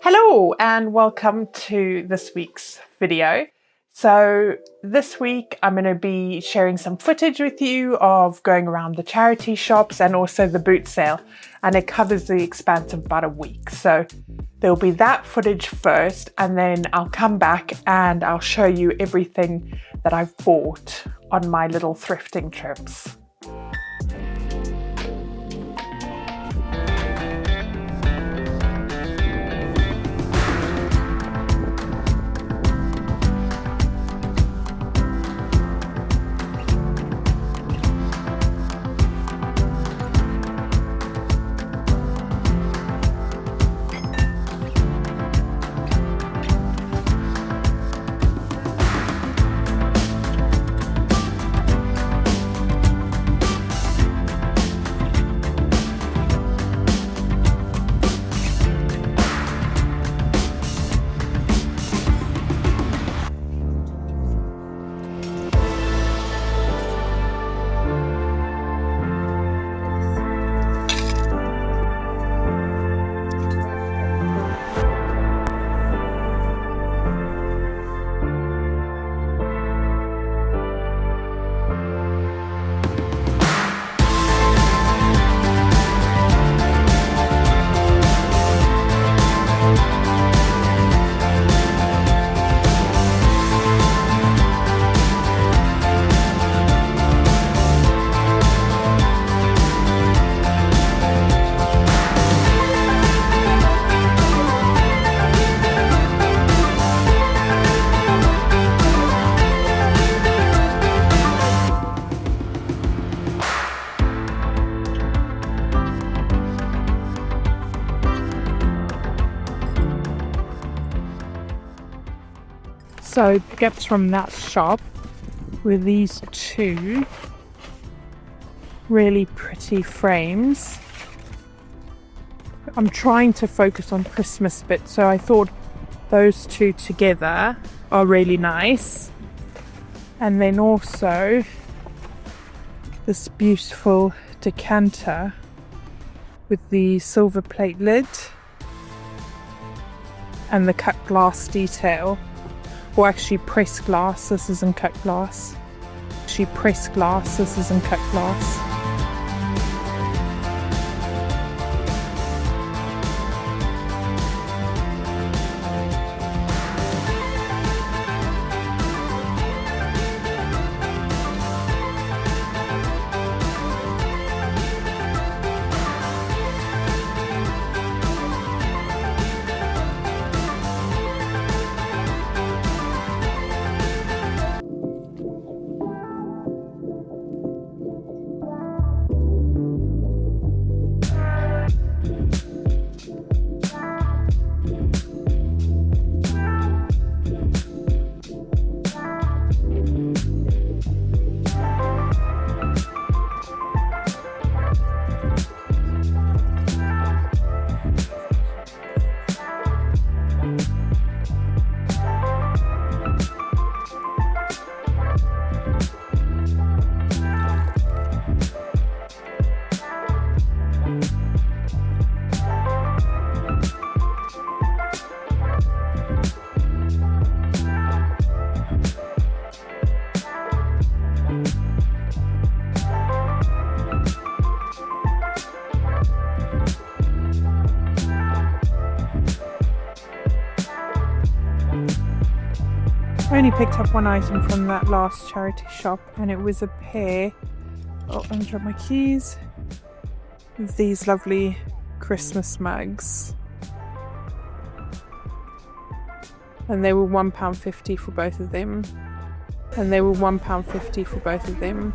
Hello and welcome to this week's video. So this week I'm going to be sharing some footage with you of going around the charity shops and also the boot sale, and it covers the expanse of about a week. So there'll be that footage first, and then I'll come back and I'll show you everything that I've bought on my little thrifting trips. So pickups from that shop were these two really pretty frames. I'm trying to focus on Christmas bit, so I thought those two together are really nice. And then also this beautiful decanter with the silver plate lid and the cut glass detail. Or actually pressed glass, this isn't cut glass. Actually pressed glass, this isn't cut glass. I only picked up one item from that last charity shop, and it was a pair, oh, I'm gonna drop my keys, of these lovely Christmas mugs. And they were £1.50 for both of them. And they were £1.50 for both of them.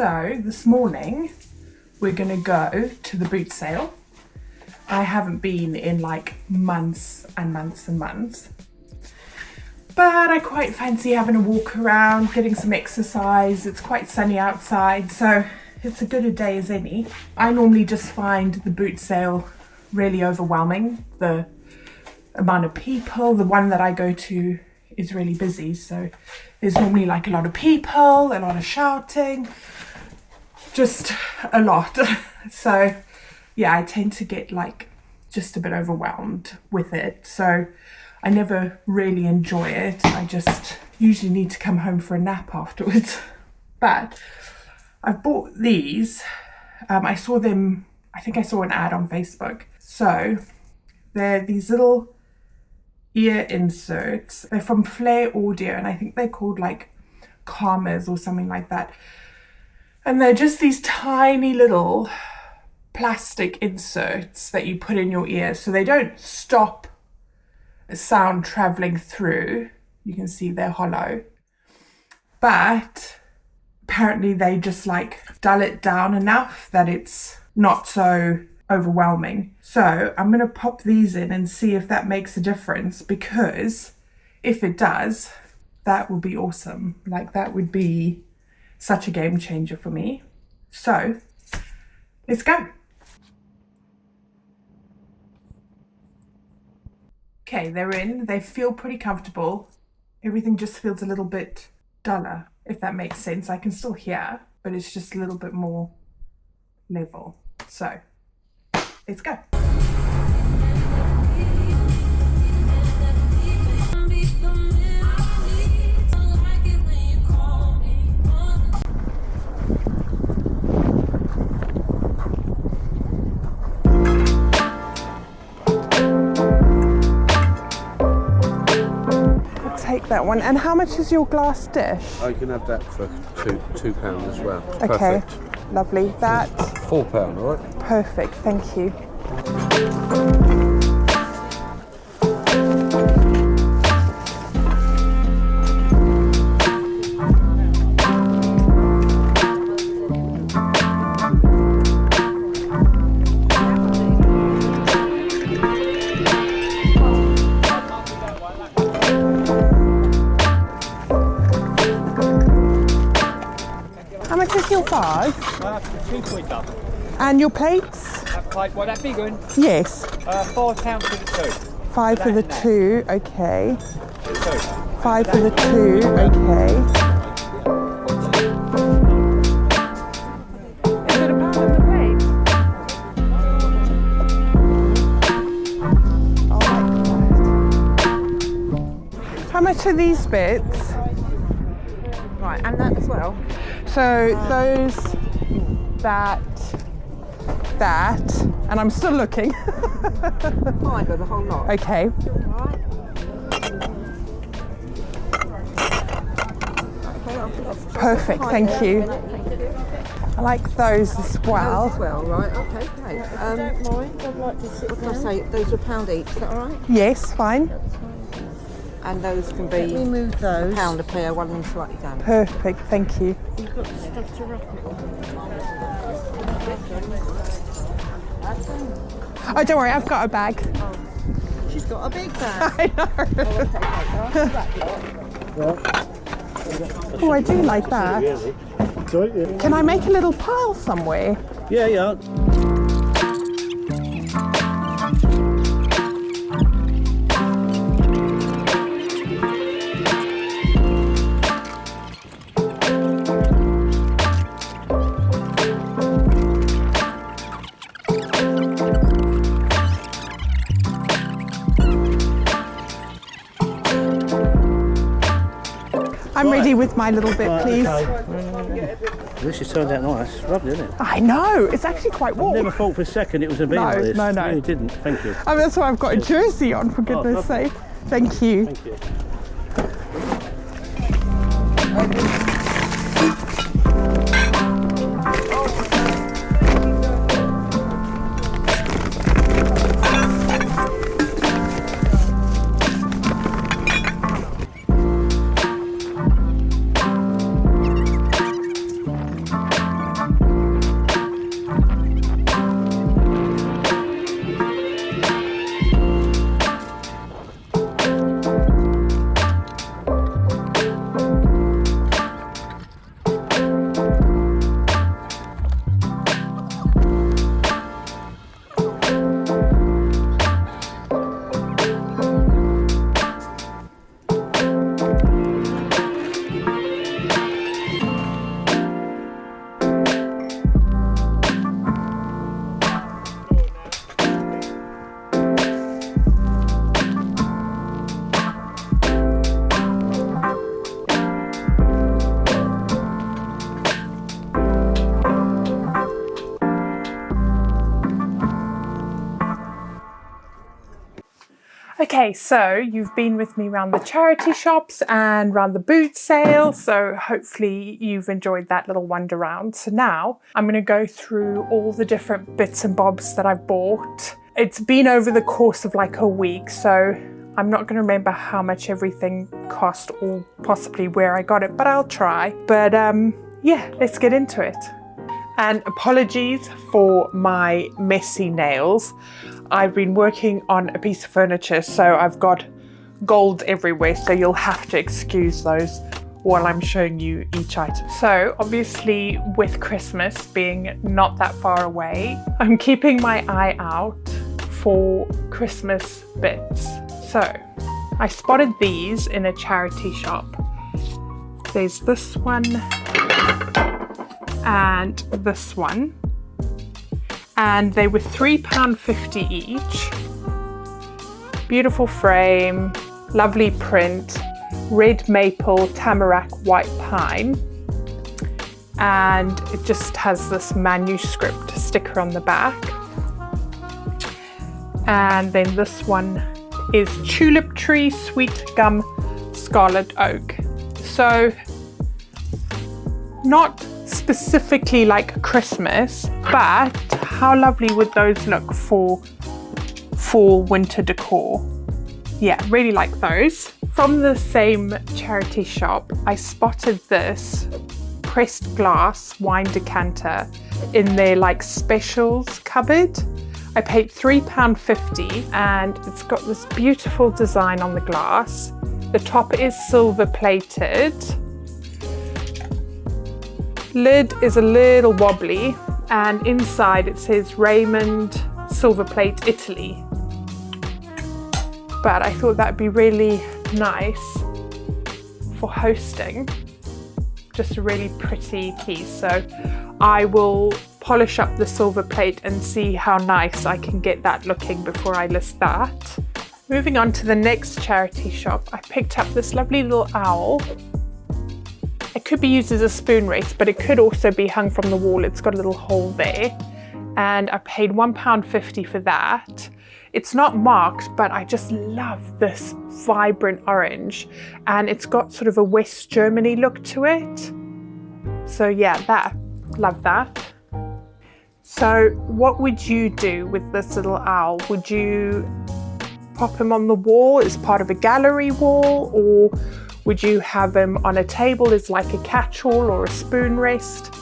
So this morning we're gonna go to the boot sale. I haven't been in like months and months and months, but I quite fancy having a walk around, getting some exercise. It's quite sunny outside, so it's as good a day as any. I normally just find the boot sale really overwhelming. The amount of people, the one that I go to is really busy, so there's normally like a lot of people, a lot of shouting, just a lot. So yeah, I tend to get like just a bit overwhelmed with it, so I never really enjoy it. I just usually need to come home for a nap afterwards. But I've bought these. I saw them, I think I saw an ad on Facebook. So they're these little ear inserts. They're from Flare Audio, and I think they're called like Calmers or something like that. And they're just these tiny little plastic inserts that you put in your ear, so they don't stop sound traveling through. You can see they're hollow, but apparently they just like dull it down enough that it's not so overwhelming. So I'm gonna pop these in and see if that makes a difference, because if it does, that would be awesome. Like, that would be such a game changer for me. So let's go. Okay, they're in. They feel pretty comfortable. Everything just feels a little bit duller, if that makes sense. I can still hear, but it's just a little bit more level. So let's go. Take that one. And how much is your glass dish? I can have that for £2 as well. Okay, perfect. Lovely. That £4, all right? Perfect, thank you. How much is your vase? £2. And your plates? Plate, what, that big one? Yes. £5 for the two. 5 for the two, okay. The two. 5 for the two, okay. Is it £1 on the plate? I like that. How much are these bits? Right, and that as well. So those, that, and I'm still looking. Fiver, the whole lot. Okay. Right. Perfect, thank you. I like those as well. Those as well, right, okay, great. Don't mind, I'd like to sit down. What can I say, those are £1 each, is that all right? Yes, fine. And those can be move those. £1 a pair, one of them slightly damaged. Perfect, thank you. You've got the stuff to wrap it on. Oh, don't worry, I've got a bag. Oh. She's got a big bag. I know. Oh, I do like that. Can I make a little pile somewhere? Yeah, yeah. I'm ready with my little bit, please. Okay. This has turned out nice. Lovely, isn't it? I know, it's actually quite warm. Never thought for a second it was a bit No, like this. no. No, it didn't. Thank you. I mean, that's why I've got a jersey on, for goodness lovely. sake. Thank you. Thank you. Okay, so you've been with me around the charity shops and around the boot sale, so hopefully you've enjoyed that little wander round. So now I'm going to go through all the different bits and bobs that I've bought. It's been over the course of like a week, so I'm not going to remember how much everything cost or possibly where I got it, but I'll try. But yeah, let's get into it. And apologies for my messy nails. I've been working on a piece of furniture, so I've got gold everywhere, so you'll have to excuse those while I'm showing you each item. So obviously with Christmas being not that far away, I'm keeping my eye out for Christmas bits. So I spotted these in a charity shop. There's this one and this one, and they were £3.50 each. Beautiful frame, lovely print, red maple, tamarack, white pine, and it just has this manuscript sticker on the back. And then this one is tulip tree, sweet gum, scarlet oak. So not specifically like Christmas, but how lovely would those look for fall winter decor? Yeah, really like those. From the same charity shop, I spotted this pressed glass wine decanter in their like specials cupboard. I paid £3.50 and it's got this beautiful design on the glass. The top is silver plated. Lid is a little wobbly, and inside it says Raymond Silver Plate Italy. But I thought that'd be really nice for hosting. Just a really pretty piece. So I will polish up the silver plate and see how nice I can get that looking before I list that. Moving on to the next charity shop, I picked up this lovely little owl. It could be used as a spoon race, but it could also be hung from the wall. It's got a little hole there. And I paid £1.50 for that. It's not marked, but I just love this vibrant orange. And it's got sort of a West Germany look to it. So yeah, love that. So what would you do with this little owl? Would you pop him on the wall as part of a gallery wall, or would you have him on a table as like a catch-all or a spoon rest?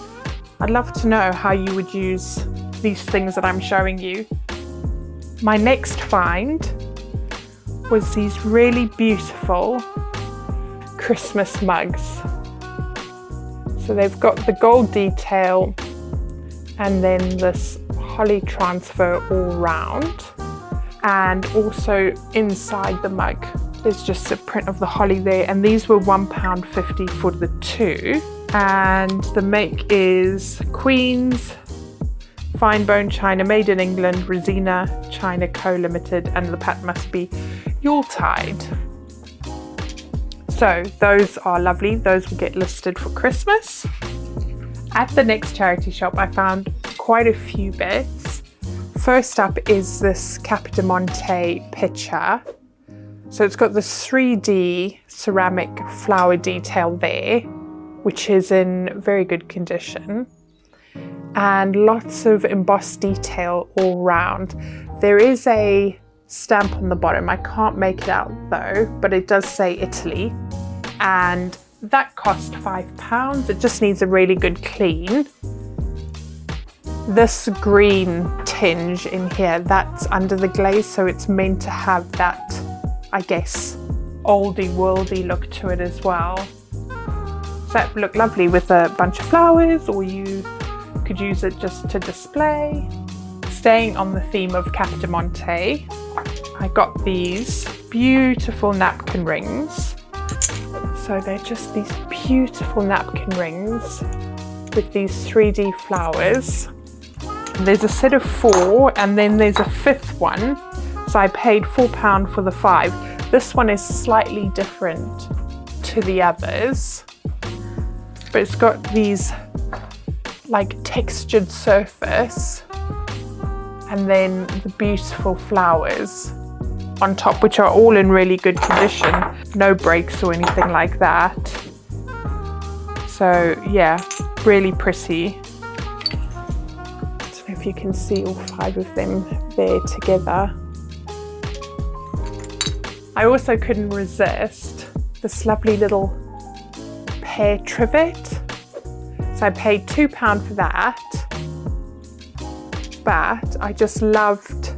I'd love to know how you would use these things that I'm showing you. My next find was these really beautiful Christmas mugs. So they've got the gold detail and then this holly transfer all round. And also inside the mug, there's just a print of the holly there, and these were £1.50 for the two. And the make is Queen's Fine Bone China, made in England, Resina China Co Limited, and the pat must be Yuletide. So those are lovely. Those will get listed for Christmas. At the next charity shop, I found quite a few bits. First up is this Capodimonte picture. So it's got this 3D ceramic flower detail there, which is in very good condition. And lots of embossed detail all round. There is a stamp on the bottom. I can't make it out though, but it does say Italy. And that cost £5. It just needs a really good clean. This green tinge in here, that's under the glaze, so it's meant to have that, I guess, oldie worldy look to it as well. So that would look lovely with a bunch of flowers, or you could use it just to display. Staying on the theme of Capodimonte, I got these beautiful napkin rings. So they're just these beautiful napkin rings with these 3D flowers. There's a set of 4, and then there's a 5th one. So I paid £4 for the 5. This one is slightly different to the others, but it's got these like textured surface and then the beautiful flowers. on top, which are all in really good condition. No breaks or anything like that. So yeah, really pretty. I don't know if you can see all 5 of them there together. I also couldn't resist this lovely little pear trivet. So I paid £2 for that, but I just loved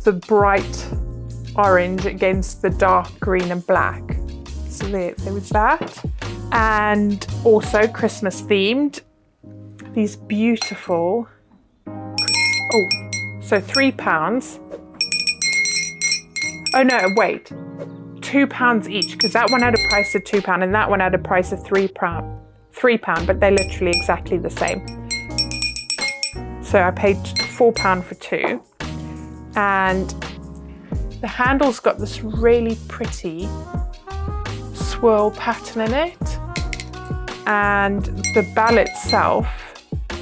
the bright orange against the dark green and black. So there was that. And also Christmas themed, these beautiful, oh, so £3. Oh no, wait, £2 each, because that one had a price of £2 and that one had a price of £3, but they're literally exactly the same. So I paid £4 for 2. And the handle's got this really pretty swirl pattern in it. And the bell itself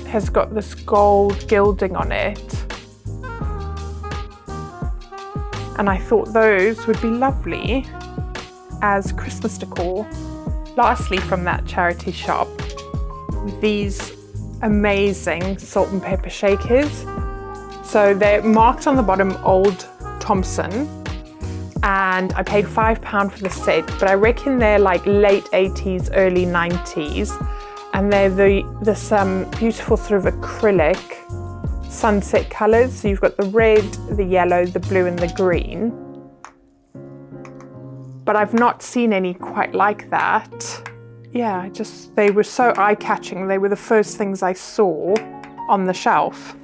has got this gold gilding on it. And I thought those would be lovely as Christmas decor. Lastly, from that charity shop, with these amazing salt and pepper shakers. So they're marked on the bottom Old Thompson, and I paid £5 for the set, but I reckon they're like late 80s, early 90s. And they're this beautiful sort of acrylic sunset colours. So you've got the red, the yellow, the blue and the green. But I've not seen any quite like that. Yeah, they were so eye-catching. They were the first things I saw on the shelf.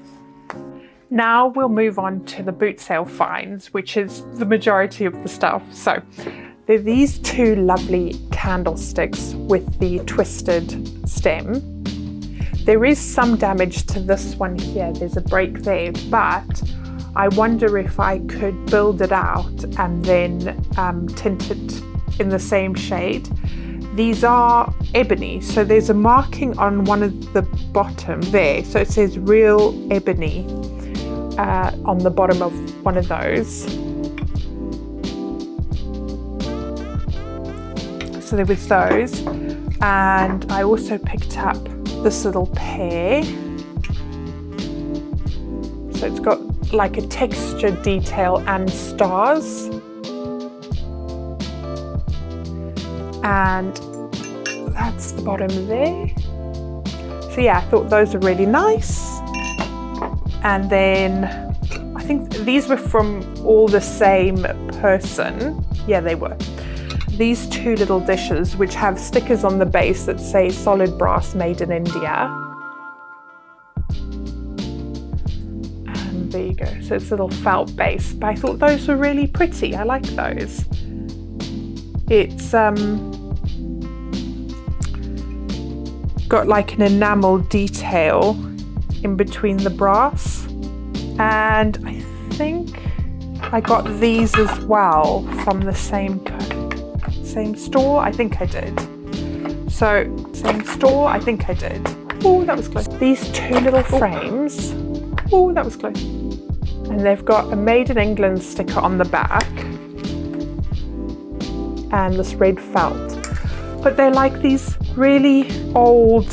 Now we'll move on to the boot sale finds, which is the majority of the stuff. So there are these 2 lovely candlesticks with the twisted stem. There is some damage to this one here. There's a break there, but I wonder if I could build it out and then tint it in the same shade. These are ebony, so there's a marking on one of the bottom there. So it says real ebony on the bottom of one of those. So there was those. And I also picked up this little pear. So it's got like a texture detail and stars. And that's the bottom there. So yeah, I thought those were really nice. And then I think these were from all the same person. Yeah, they were. These 2 little dishes, which have stickers on the base that say solid brass made in India. And there you go. So it's a little felt base, but I thought those were really pretty. I like those. It's got like an enamel detail in between the brass. And I think I got these as well from the same store. I think I did. So same store. I think I did. Oh, that was close. These 2 little frames. Oh, that was close. And they've got a Made in England sticker on the back and this red felt. But they're like these really old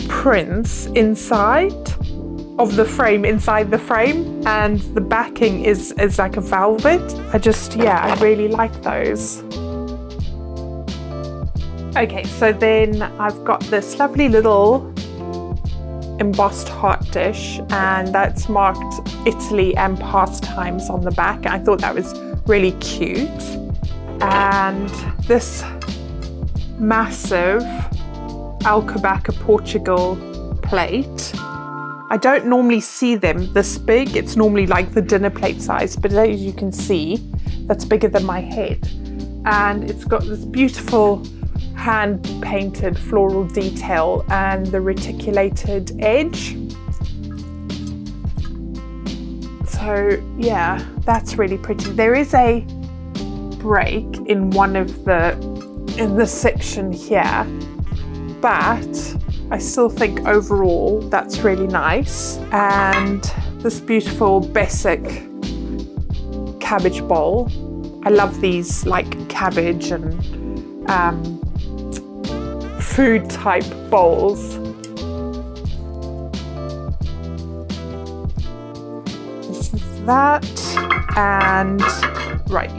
prints inside of the frame, inside the frame, and the backing is like a velvet. I really like those. Okay, so then I've got this lovely little embossed heart dish, and that's marked Italy and pastimes on the back. I thought that was really cute. And this massive Alcabaca Portugal plate. I don't normally see them this big. It's normally like the dinner plate size, but as you can see, that's bigger than my head. And it's got this beautiful hand-painted floral detail and the reticulated edge. So yeah, that's really pretty. There is a break in in this section here, but I still think overall that's really nice. And this beautiful basic cabbage bowl. I love these like cabbage and food type bowls. This is that, and right,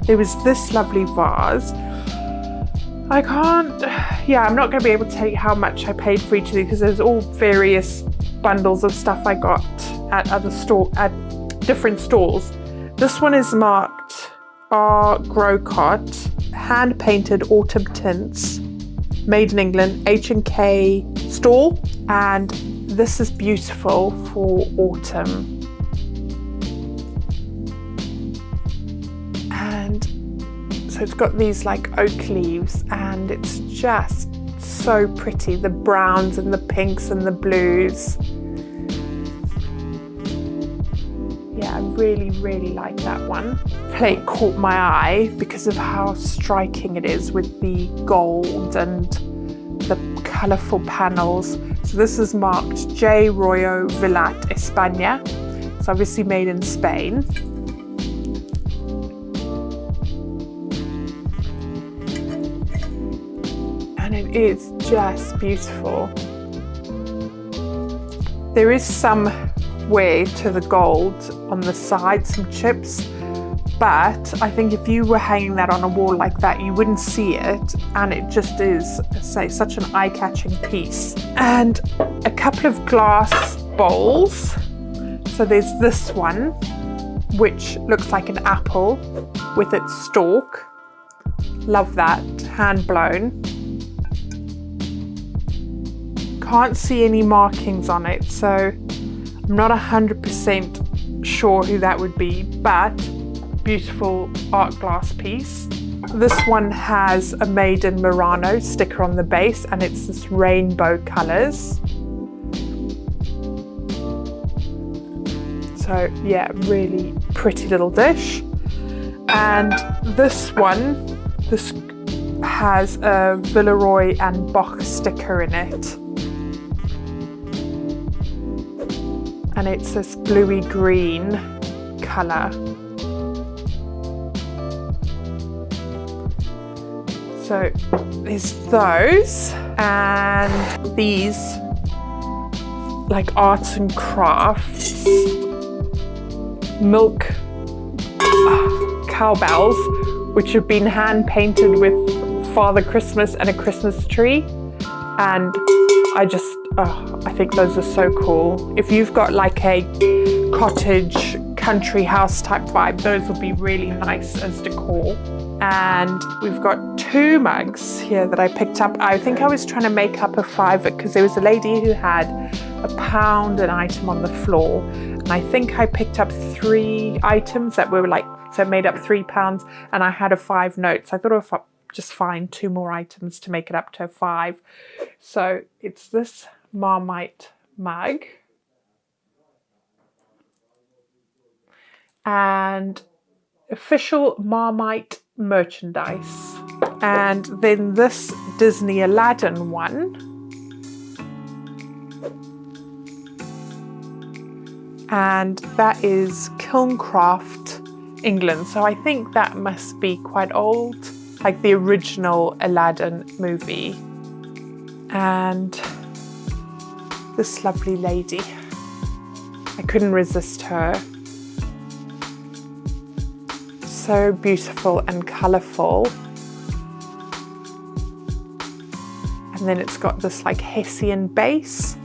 there was this lovely vase. I'm not going to be able to tell you how much I paid for each of these because there's all various bundles of stuff I got at different stores. This one is marked R. Grocott, hand painted autumn tints, made in England, H&K stall, and this is beautiful for autumn. And so it's got these like oak leaves, and it's just so pretty. The browns and the pinks and the blues. Yeah, I really, really like that one. Plate caught my eye because of how striking it is with the gold and the colourful panels. So this is marked J. Royo Villat, España. It's obviously made in Spain. And it is just beautiful. There is some wear to the gold on the side, some chips, but I think if you were hanging that on a wall like that, you wouldn't see it, and it just is, say, such an eye-catching piece. And a couple of glass bowls. So there's this one, which looks like an apple with its stalk. Love that, hand blown. Can't see any markings on it, so I'm not 100% sure who that would be, but beautiful art glass piece. This one has a Made in Murano sticker on the base, and it's this rainbow colours. So yeah, really pretty little dish. And this one, this has a Villeroy and Boch sticker in it. And it's this bluey green colour. So there's those, and these like arts and crafts, milk cowbells, which have been hand painted with Father Christmas and a Christmas tree. And I think those are so cool. If you've got like a cottage, country house type vibe, those will be really nice as decor. And we've got 2 mugs here that I picked up. I think I was trying to make up a $5 because there was a lady who had £1 an item on the floor. And I think I picked up 3 items that were like, so made up £3, and I had a 5 note. So I thought if I just find 2 more items to make it up to 5. So it's this Marmite mug. And official Marmite merchandise. And then this Disney Aladdin one. And that is Kilncraft, England. So I think that must be quite old, like the original Aladdin movie. And this lovely lady, I couldn't resist her. So beautiful and colourful. And then it's got this like Hessian base.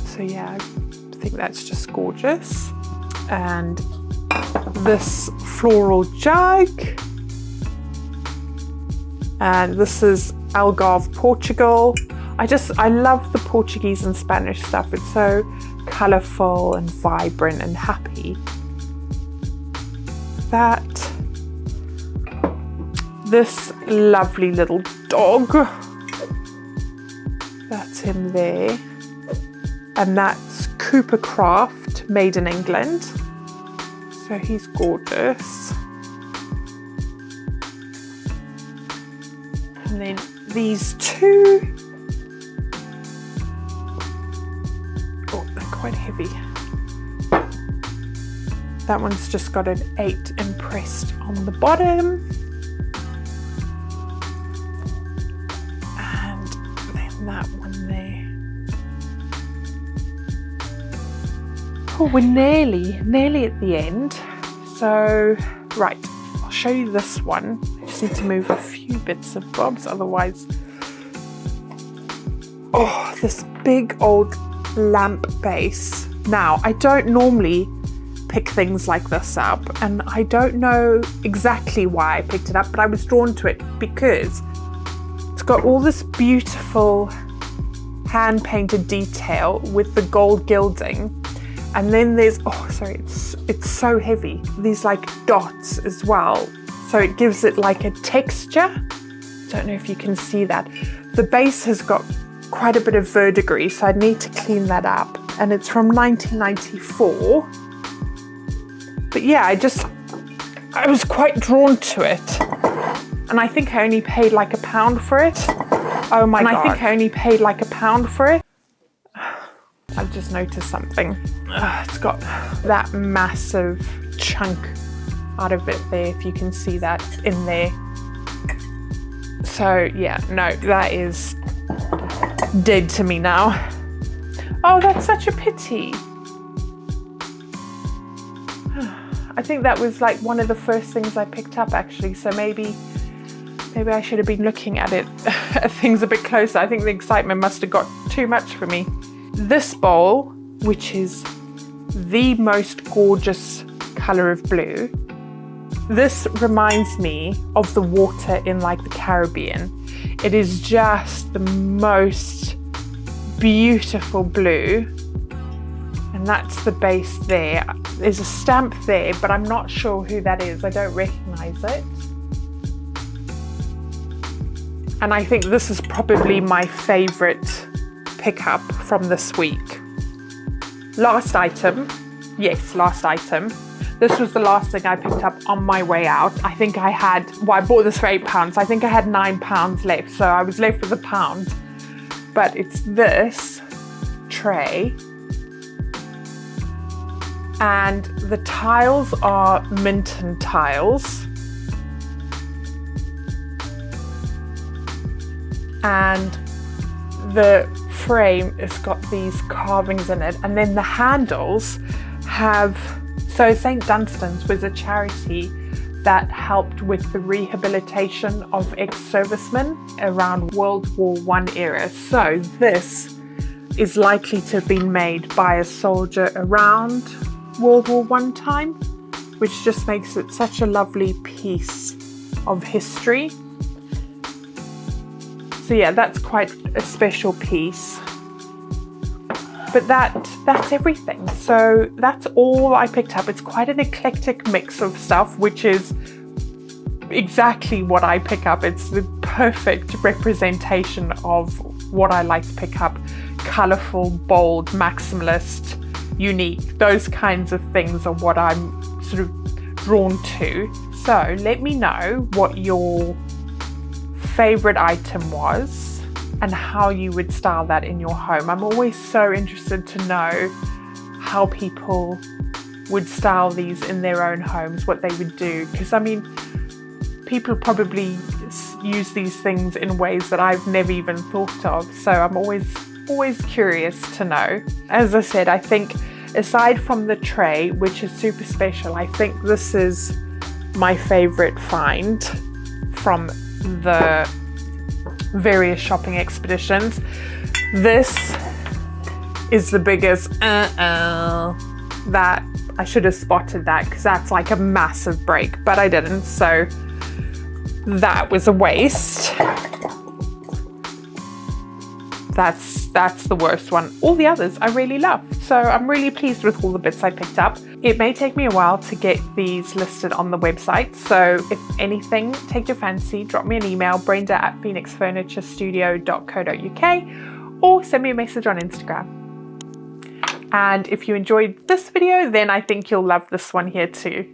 So yeah, I think that's just gorgeous. And this floral jug. And this is Algarve, Portugal. I love the Portuguese and Spanish stuff. It's so colourful and vibrant and happy. This lovely little dog, that's him there, and that's Cooper Craft, made in England, so he's gorgeous. And then these 2, oh, they're quite heavy. That one's just got an 8 impressed on the bottom. And then that one there. Oh, we're nearly at the end. So, right, I'll show you this one. I just need to move a few bits of bobs, otherwise. Oh, this big old lamp base. Now, I don't normally pick things like this up, and I don't know exactly why I picked it up, but I was drawn to it because it's got all this beautiful hand painted detail with the gold gilding, and then there's, oh sorry, it's so heavy, these like dots as well, so it gives it like a texture. Don't know if you can see that. The base has got quite a bit of verdigris, so I'd need to clean that up, and it's from 1994. But yeah, I was quite drawn to it. And I think I only paid like £1 for it. Oh my God. I think I only paid like £1 for it. I've just noticed something. It's got that massive chunk out of it there, if you can see that in there. So yeah, no, that is dead to me now. Oh, that's such a pity. I think that was like one of the first things I picked up actually, so maybe I should have been looking at it, at things a bit closer. I think the excitement must have got too much for me. This bowl, which is the most gorgeous colour of blue, this reminds me of the water in like the Caribbean. It is just the most beautiful blue. And that's the base there. There's a stamp there, but I'm not sure who that is. I don't recognize it. And I think this is probably my favorite pickup from this week. Last item. Yes, last item. This was the last thing I picked up on my way out. I think I had, well, I bought this for £8. I think I had £9 left, so I was left with £1. But it's this tray. And the tiles are Minton tiles. And the frame has got these carvings in it. And then the handles have, so St. Dunstan's was a charity that helped with the rehabilitation of ex-servicemen around World War I era. So this is likely to have been made by a soldier around World War I time, which just makes it such a lovely piece of history. So yeah, that's quite a special piece. But that's everything. So that's all I picked up. It's quite an eclectic mix of stuff, which is exactly what I pick up. It's the perfect representation of what I like to pick up. Colourful, bold, maximalist, unique, those kinds of things are what I'm sort of drawn to. So let me know what your favorite item was and how you would style that in your home. I'm always so interested to know how people would style these in their own homes, what they would do, because I mean, people probably use these things in ways that I've never even thought of, so I'm always curious to know. As I said, I think aside from the tray, which is super special, I think this is my favorite find from the various shopping expeditions. This is the biggest that I should have spotted that, because that's like a massive break, but I didn't, so that was a waste. That's the worst one. All the others I really love, so I'm really pleased with all the bits I picked up. It may take me a while to get these listed on the website, so if anything take your fancy, drop me an email, brenda@phoenixfurniturestudio.co.uk, or send me a message on Instagram. And if you enjoyed this video, then I think you'll love this one here too.